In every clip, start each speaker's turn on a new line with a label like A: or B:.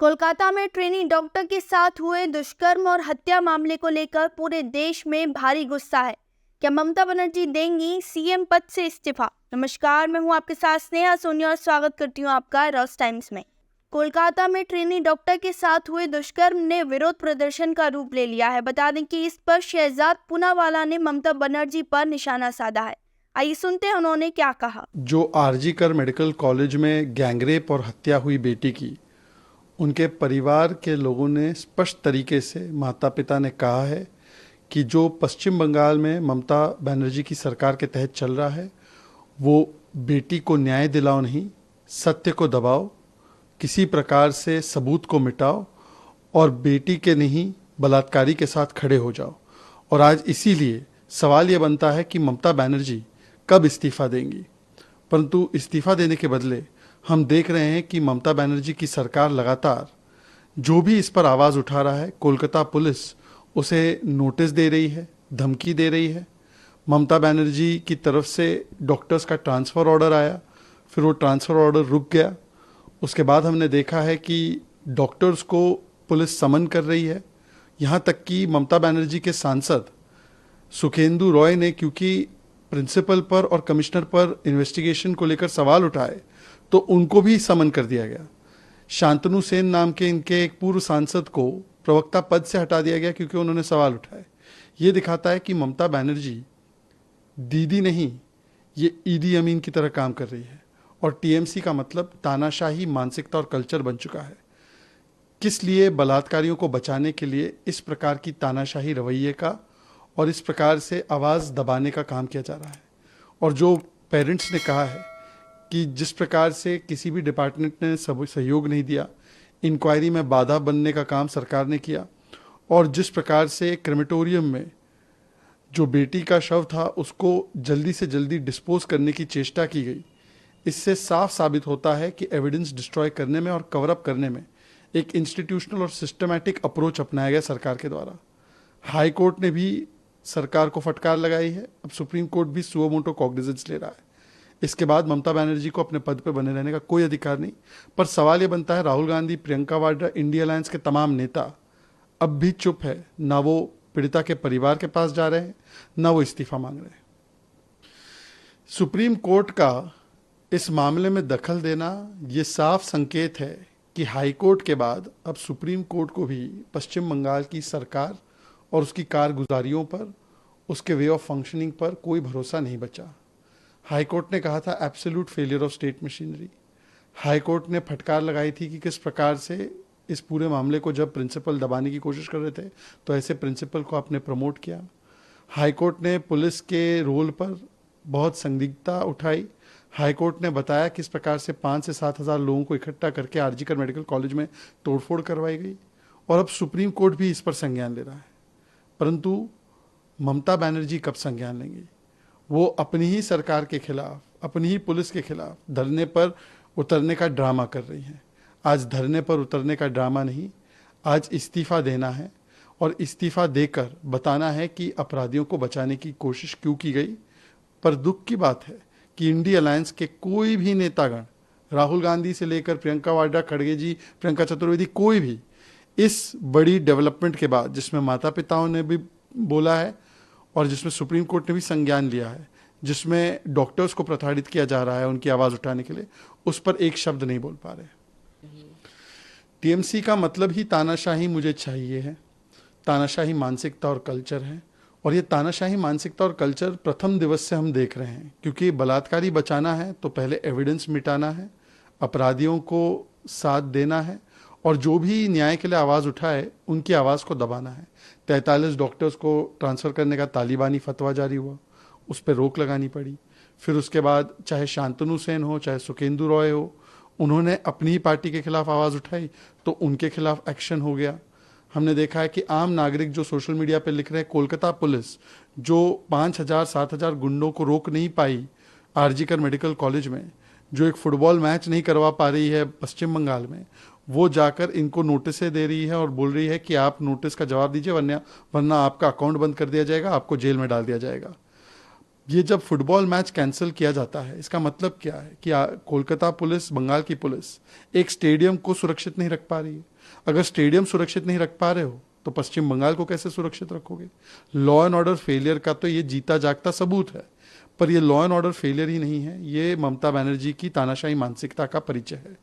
A: कोलकाता में trainee doctor के साथ हुए दुष्कर्म और हत्या मामले को लेकर पूरे देश में भारी गुस्सा है। क्या ममता बनर्जी देंगी सीएम पद से इस्तीफा? नमस्कार, मैं हूं आपके साथ स्नेहा सोनिया और स्वागत करती हूं आपका रॉस टाइम्स में। कोलकाता में ट्रेनी डॉक्टर के साथ हुए दुष्कर्म ने विरोध प्रदर्शन का रूप ले लिया है। बता दें कि इस पर शहजाद पूनावाला ने ममता बनर्जी पर निशाना साधा है। आइए सुनते हैं उन्होंने क्या कहा।
B: जो आरजी कर मेडिकल कॉलेज में गैंगरेप और हत्या हुई बेटी की, उनके परिवार के लोगों ने स्पष्ट तरीके से माता पिता ने कहा है कि जो पश्चिम बंगाल में ममता बनर्जी की सरकार के तहत चल रहा है वो बेटी को न्याय दिलाओ नहीं, सत्य को दबाओ, किसी प्रकार से सबूत को मिटाओ और बेटी के नहीं बलात्कारी के साथ खड़े हो जाओ। और आज इसीलिए सवाल ये बनता है कि ममता बनर्जी कब इस्तीफा देंगी। परंतु इस्तीफा देने के बदले हम देख रहे हैं कि ममता बनर्जी की सरकार लगातार जो भी इस पर आवाज़ उठा रहा है, कोलकाता पुलिस उसे नोटिस दे रही है, धमकी दे रही है। ममता बनर्जी की तरफ से डॉक्टर्स का ट्रांसफ़र ऑर्डर आया, फिर वो ट्रांसफ़र ऑर्डर रुक गया। उसके बाद हमने देखा है कि डॉक्टर्स को पुलिस समन कर रही है। यहाँ तक कि ममता बनर्जी के सांसद सुखेंदु रॉय ने, क्योंकि प्रिंसिपल पर और कमिश्नर पर इन्वेस्टिगेशन को लेकर सवाल उठाए, तो उनको भी समन कर दिया गया। शांतनु सेन नाम के इनके एक पूर्व सांसद को प्रवक्ता पद से हटा दिया गया क्योंकि उन्होंने सवाल उठाए। ये दिखाता है कि ममता बनर्जी दीदी नहीं, ये ईदी अमीन की तरह काम कर रही है। और टीएमसी का मतलब तानाशाही मानसिकता और कल्चर बन चुका है। किस लिए? बलात्कारियों को बचाने के लिए इस प्रकार की तानाशाही रवैये का और इस प्रकार से आवाज़ दबाने का काम किया जा रहा है। और जो पेरेंट्स ने कहा है कि जिस प्रकार से किसी भी डिपार्टमेंट ने सहयोग नहीं दिया, इंक्वायरी में बाधा बनने का काम सरकार ने किया, और जिस प्रकार से क्रेमेटोरियम में जो बेटी का शव था उसको जल्दी से जल्दी डिस्पोज करने की चेष्टा की गई, इससे साफ साबित होता है कि एविडेंस डिस्ट्रॉय करने में और कवर अप करने में एक इंस्टीट्यूशनल और सिस्टमैटिक अप्रोच अपनाया गया सरकार के द्वारा। हाई कोर्ट ने भी सरकार को फटकार लगाई है, अब सुप्रीम कोर्ट भी सुओ मोटो कॉग्निजेंस ले रहा है। इसके बाद ममता बनर्जी को अपने पद पर बने रहने का कोई अधिकार नहीं। पर सवाल ये बनता है, राहुल गांधी, प्रियंका वाड्रा, इंडिया अलायंस के तमाम नेता अब भी चुप है। ना वो पीड़िता के परिवार के पास जा रहे हैं, ना वो इस्तीफा मांग रहे हैं। सुप्रीम कोर्ट का इस मामले में दखल देना ये साफ संकेत है कि हाई कोर्ट के बाद अब सुप्रीम कोर्ट को भी पश्चिम बंगाल की सरकार और उसकी कारगुजारियों पर, उसके वे ऑफ फंक्शनिंग पर कोई भरोसा नहीं बचा। हाई कोर्ट ने कहा था absolute failure of state machinery. High court ने फटकार लगाई थी कि किस प्रकार से इस पूरे मामले को जब प्रिंसिपल दबाने की कोशिश कर रहे थे तो ऐसे प्रिंसिपल को आपने प्रमोट किया। हाई कोर्ट ने पुलिस के रोल पर बहुत संदिग्धता उठाई। हाई कोर्ट ने बताया किस प्रकार से 5 से 7 हज़ार लोगों को इकट्ठा करके आरजी कर मेडिकल कॉलेज में तोड़फोड़ करवाई गई। और अब सुप्रीम कोर्ट भी इस पर संज्ञान ले रहा है। परंतु ममता बनर्जी कब संज्ञान लेंगी? वो अपनी ही सरकार के खिलाफ, अपनी ही पुलिस के खिलाफ धरने पर उतरने का ड्रामा कर रही हैं। आज धरने पर उतरने का ड्रामा नहीं, आज इस्तीफा देना है और इस्तीफा देकर बताना है कि अपराधियों को बचाने की कोशिश क्यों की गई। पर दुख की बात है कि इंडिया अलायंस के कोई भी नेतागण, राहुल गांधी से लेकर प्रियंका वाड्रा, खड़गे जी, प्रियंका चतुर्वेदी, कोई भी इस बड़ी डेवलपमेंट के बाद, जिसमें माता पिताओं ने भी बोला है और जिसमें सुप्रीम कोर्ट ने भी संज्ञान लिया है, जिसमें डॉक्टर्स को प्रताड़ित किया जा रहा है उनकी आवाज़ उठाने के लिए, उस पर एक शब्द नहीं बोल पा रहे। टीएमसी का मतलब ही तानाशाही मुझे चाहिए है, तानाशाही मानसिकता और कल्चर है। और ये तानाशाही मानसिकता और कल्चर प्रथम दिवस से हम देख रहे हैं, क्योंकि बलात्कारी बचाना है तो पहले एविडेंस मिटाना है, अपराधियों को साथ देना है और जो भी न्याय के लिए आवाज़ उठाए उनकी आवाज़ को दबाना है। 43 डॉक्टर्स को ट्रांसफ़र करने का तालिबानी फतवा जारी हुआ, उस पर रोक लगानी पड़ी। फिर उसके बाद चाहे शांतनु सेन हो, चाहे सुखेंदु रॉय हो, उन्होंने अपनी ही पार्टी के खिलाफ आवाज़ उठाई तो उनके खिलाफ एक्शन हो गया। हमने देखा है कि आम नागरिक जो सोशल मीडिया पर लिख रहे हैं, कोलकाता पुलिस जो 5,000-7,000 गुंडों को रोक नहीं पाई आरजी कर मेडिकल कॉलेज में, जो एक फुटबॉल मैच नहीं करवा पा रही है पश्चिम बंगाल में, वो जाकर इनको नोटिस दे रही है और बोल रही है कि आप नोटिस का जवाब दीजिए, वरना आपका अकाउंट बंद कर दिया जाएगा, आपको जेल में डाल दिया जाएगा। ये जब फुटबॉल मैच कैंसिल किया जाता है, इसका मतलब क्या है कि कोलकाता पुलिस, बंगाल की पुलिस एक स्टेडियम को सुरक्षित नहीं रख पा रही है। अगर स्टेडियम सुरक्षित नहीं रख पा रहे हो तो पश्चिम बंगाल को कैसे सुरक्षित रखोगे? लॉ एंड ऑर्डर फेलियर का तो ये जीता जागता सबूत है। पर ये लॉ एंड ऑर्डर फेलियर ही नहीं है, ये ममता बनर्जी की तानाशाही मानसिकता का परिचय है।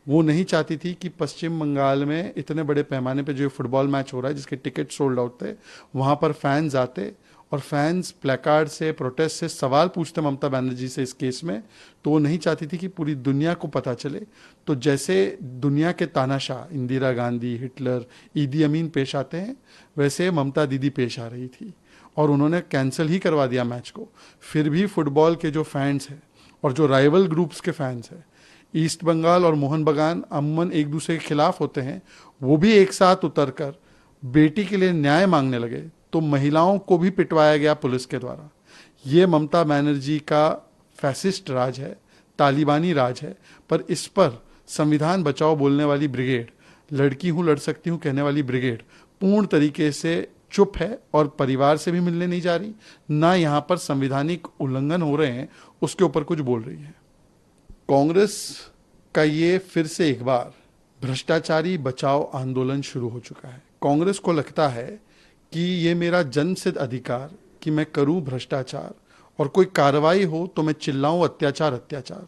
B: वो नहीं चाहती थी कि पश्चिम बंगाल में इतने बड़े पैमाने पे जो फुटबॉल मैच हो रहा है, जिसके टिकट सोल्ड आउट थे, वहाँ पर फैंस आते और फैंस प्लेकार्ड से, प्रोटेस्ट से सवाल पूछते ममता बनर्जी से इस केस में। तो वो नहीं चाहती थी कि पूरी दुनिया को पता चले। तो जैसे दुनिया के तानाशाह इंदिरा गांधी, हिटलर, ईदी अमीन पेश आते हैं, वैसे ममता दीदी पेश आ रही थी और उन्होंने कैंसिल ही करवा दिया मैच को। फिर भी फुटबॉल के जो फैंस हैं और जो राइवल ग्रुप्स के फैंस हैं, ईस्ट बंगाल और मोहन बगान अमूमन एक दूसरे के खिलाफ होते हैं, वो भी एक साथ उतरकर बेटी के लिए न्याय मांगने लगे। तो महिलाओं को भी पिटवाया गया पुलिस के द्वारा। ये ममता बनर्जी का फैसिस्ट राज है, तालिबानी राज है। पर इस पर संविधान बचाओ बोलने वाली ब्रिगेड, लड़की हूं लड़ सकती हूं कहने वाली ब्रिगेड पूर्ण तरीके से चुप है और परिवार से भी मिलने नहीं जा रही, ना यहाँ पर संवैधानिक उल्लंघन हो रहे हैं उसके ऊपर कुछ बोल रही है। कांग्रेस का ये फिर से एक बार भ्रष्टाचारी बचाओ आंदोलन शुरू हो चुका है। कांग्रेस को लगता है कि ये मेरा जन्मसिद्ध अधिकार कि मैं करूं भ्रष्टाचार, और कोई कार्रवाई हो तो मैं चिल्लाऊं अत्याचार अत्याचार।